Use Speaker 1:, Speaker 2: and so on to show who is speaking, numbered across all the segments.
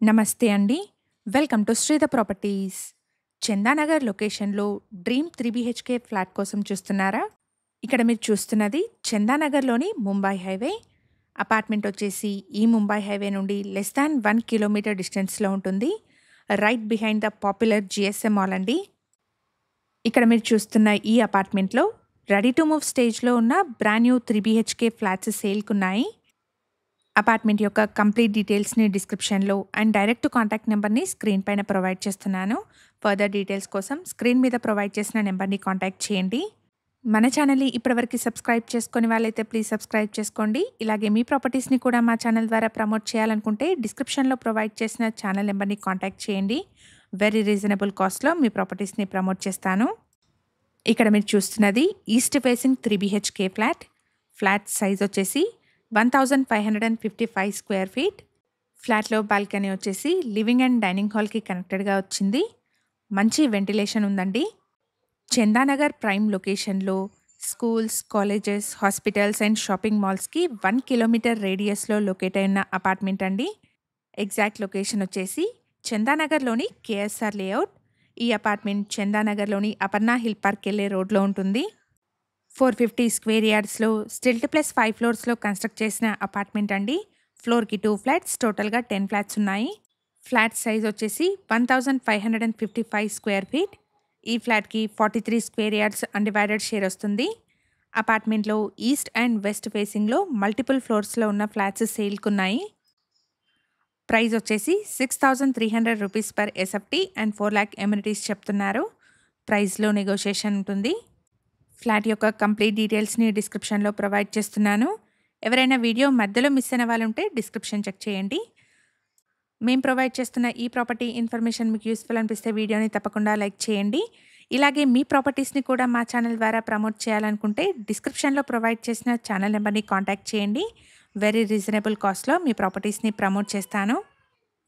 Speaker 1: నమస్తే అండి. Welcome to Sridha properties. Chandanagar లొకేషన్‌లో డ్రీమ్ 3 బీహెచ్‌కే ఫ్లాట్ కోసం చూస్తున్నారా? ఇక్కడ మీరు చూస్తున్నది చందానగర్‌లోని ముంబై హైవే. అపార్ట్మెంట్ వచ్చేసి ఈ ముంబై హైవే నుండి లెస్ థాన్ 1 కిలోమీటర్ డిస్టెన్స్‌లో ఉంటుంది. Right behind the popular GSM mall అండి. ఇక్కడ మీరు చూస్తున్న ఈ అపార్ట్మెంట్‌లో రెడీ టు మూవ్ స్టేజ్‌లో ఉన్న బ్రాండ్ న్యూ 3 బీహెచ్‌కే ఫ్లాట్స్ సేల్‌కున్నాయి. అపార్ట్మెంట్ యొక్క కంప్లీట్ డీటెయిల్స్‌ని డిస్క్రిప్షన్‌లో అండ్ డైరెక్ట్ కాంటాక్ట్ నెంబర్‌ని స్క్రీన్ పైన ప్రొవైడ్ చేస్తున్నాను. ఫర్దర్ డీటెయిల్స్ కోసం స్క్రీన్ మీద ప్రొవైడ్ చేసిన నెంబర్‌ని కాంటాక్ట్ చేయండి. మన ఛానల్‌ని ఇప్పటివరకు సబ్స్క్రైబ్ చేసుకొని వాళ్ళైతే ప్లీజ్ సబ్స్క్రైబ్ చేసుకోండి. ఇలాగే మీ ప్రాపర్టీస్‌ని కూడా మా ఛానల్ ద్వారా ప్రమోట్ చేయాలనుకుంటే డిస్క్రిప్షన్‌లో ప్రొవైడ్ చేసిన ఛానల్ నెంబర్‌ని కాంటాక్ట్ చేయండి. వెరీ రీజనబుల్ కాస్ట్‌లో మీ ప్రాపర్టీస్‌ని ప్రమోట్ చేస్తాను. ఇక్కడ మీరు చూస్తున్నది east facing 3 BHK flat. Flat size వచ్చేసి 1555 స్క్వేర్ ఫీట్. ఫ్లాట్‌లో బాల్కనీ వచ్చేసి లివింగ్ అండ్ డైనింగ్ హాల్‌కి కనెక్టెడ్‌గా వచ్చింది. మంచి వెంటిలేషన్ ఉందండి. చందానగర్ ప్రైమ్ లొకేషన్‌లో schools, colleges, hospitals and shopping మాల్స్‌కి 1 కిలోమీటర్ రేడియస్‌లో లొకేట్ అయిన అపార్ట్మెంట్ అండి. ఎగ్జాక్ట్ లొకేషన్ వచ్చేసి చందానగర్‌లోని కేఎస్ఆర్ లేఅవుట్. ఈ అపార్ట్మెంట్ చందానగర్‌లోని అపర్ణ హిల్ పార్క్‌కెళ్ళే రోడ్‌లో ఉంటుంది. 450 స్క్వేర్ యార్డ్స్‌లో స్టిల్ట్ ప్లస్ 5 ఫ్లోర్స్‌లో కన్‌స్ట్రక్ట్ చేసిన అపార్ట్మెంట్ అండి. ఫ్లోర్‌కి 2 ఫ్లాట్స్, టోటల్‌గా 10 ఫ్లాట్స్ ఉన్నాయి. ఫ్లాట్ సైజ్ వచ్చేసి 1555 స్క్వేర్ ఫీట్. ఈ ఫ్లాట్‌కి 43 స్క్వేర్ యార్డ్స్ అన్‌డివైడెడ్ షేర్ వస్తుంది. అపార్ట్మెంట్‌లో ఈస్ట్ అండ్ వెస్ట్ ఫేసింగ్‌లో మల్టిపుల్ ఫ్లోర్స్‌లో ఉన్న ఫ్లాట్స్ సేల్‌కున్నాయి. ప్రైస్ వచ్చేసి ₹6,300 per SFT and 4 lakh amenities చెప్తున్నారు. ప్రైస్‌లో నెగోషియేషన్ ఉంటుంది. ఫ్లాట్ యొక్క కంప్లీట్ డీటెయిల్స్‌ని డిస్క్రిప్షన్‌లో ప్రొవైడ్ చేస్తున్నాను. ఎవరైనా వీడియో మధ్యలో మిస్ అయిన వాళ్ళుంటే డిస్క్రిప్షన్ చెక్ చేయండి. మేము ప్రొవైడ్ చేస్తున్న ఈ ప్రాపర్టీ ఇన్ఫర్మేషన్ మీకు యూస్‌ఫుల్ అనిపిస్తే వీడియోని తప్పకుండా లైక్ చేయండి. ఇలాగే మీ ప్రాపర్టీస్‌ని కూడా మా ఛానల్ ద్వారా ప్రమోట్ చేయాలనుకుంటే డిస్క్రిప్షన్‌లో ప్రొవైడ్ చేసిన ఛానల్ నెంబర్‌ని కాంటాక్ట్ చేయండి. వెరీ రీజనబుల్ కాస్ట్‌లో మీ ప్రాపర్టీస్‌ని ప్రమోట్ చేస్తాను.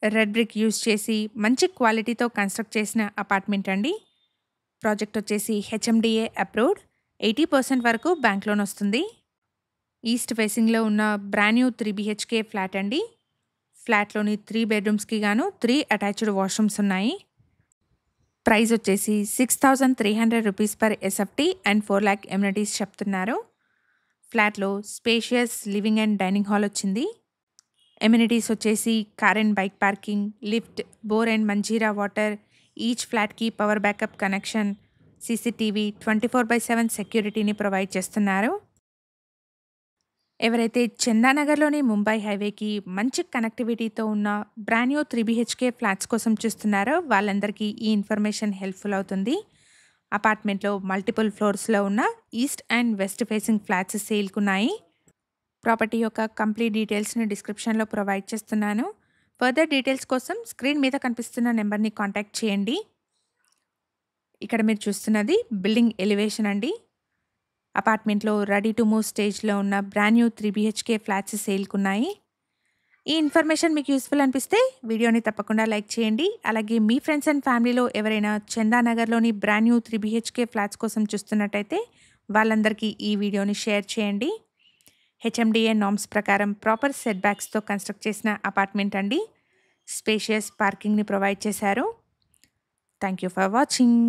Speaker 1: రెడ్ బ్రిక్ యూజ్ చేసి మంచి క్వాలిటీతో కన్‌స్ట్రక్ట్ చేసిన అపార్ట్మెంట్ అండి. ప్రాజెక్ట్ వచ్చేసి హెచ్ఎండిఏ అప్రూవ్డ్. 80% వరకు బ్యాంక్ లోన్ వస్తుంది. ఈస్ట్ ఫేసింగ్‌లో ఉన్న బ్రాండ్ న్యూ 3 బీహెచ్‌కే ఫ్లాట్ అండి. ఫ్లాట్‌లోని 3 బెడ్‌రూమ్స్‌కి గాను 3 అటాచ్డ్ వాష్‌రూమ్స్ ఉన్నాయి. ప్రైస్ వచ్చేసి ₹6,300 per SFT and 4 lakh amenities చెప్తున్నారు. ఫ్లాట్‌లో spacious living and dining hall వచ్చింది. ఎమ్యూనిటీస్ వచ్చేసి car and bike parking, lift, bore and Manjira water, each ఫ్లాట్‌కి పవర్ బ్యాకప్ కనెక్షన్, సీసీటీవీ, 24/7 సెక్యూరిటీని ప్రొవైడ్ చేస్తున్నారు. ఎవరైతే చందానగర్‌లోని ముంబై హైవేకి మంచి కనెక్టివిటీతో ఉన్న బ్రాండ్ న్యూ 3 బీహెచ్‌కే ఫ్లాట్స్ కోసం చూస్తున్నారో వాళ్ళందరికీ ఈ ఇన్ఫర్మేషన్ హెల్ప్‌ఫుల్ అవుతుంది. అపార్ట్మెంట్‌లో మల్టిపుల్ ఫ్లోర్స్‌లో ఉన్న east and west facing flats సేల్‌కున్నాయి. ప్రాపర్టీ యొక్క కంప్లీట్ డీటెయిల్స్‌ని డిస్క్రిప్షన్‌లో ప్రొవైడ్ చేస్తున్నాను. ఫర్దర్ డీటెయిల్స్ కోసం స్క్రీన్ మీద కనిపిస్తున్న నెంబర్‌ని కాంటాక్ట్ చేయండి. ఇక్కడ మీరు చూస్తున్నది బిల్డింగ్ ఎలివేషన్ అండి. అపార్ట్మెంట్‌లో రెడీ టు మూవ్ స్టేజ్‌లో ఉన్న బ్రాండ్ న్యూ 3 బీహెచ్‌కే ఫ్లాట్స్ సేల్‌కున్నాయి. ఈ ఇన్ఫర్మేషన్ మీకు యూస్‌ఫుల్ అనిపిస్తే వీడియోని తప్పకుండా లైక్ చేయండి. అలాగే మీ ఫ్రెండ్స్ అండ్ ఫ్యామిలీలో ఎవరైనా చందానగర్‌లోని బ్రాండ్ న్యూ 3 బీహెచ్‌కే ఫ్లాట్స్ కోసం చూస్తున్నట్టయితే వాళ్ళందరికీ ఈ వీడియోని షేర్ చేయండి. హెచ్ఎండిఏ నార్మ్స్ ప్రకారం ప్రాపర్ సెట్ బ్యాక్స్‌తో కన్‌స్ట్రక్ట్ చేసిన అపార్ట్మెంట్ అండి. స్పేషియస్ పార్కింగ్‌ని ప్రొవైడ్ చేశారు. Thank you for watching.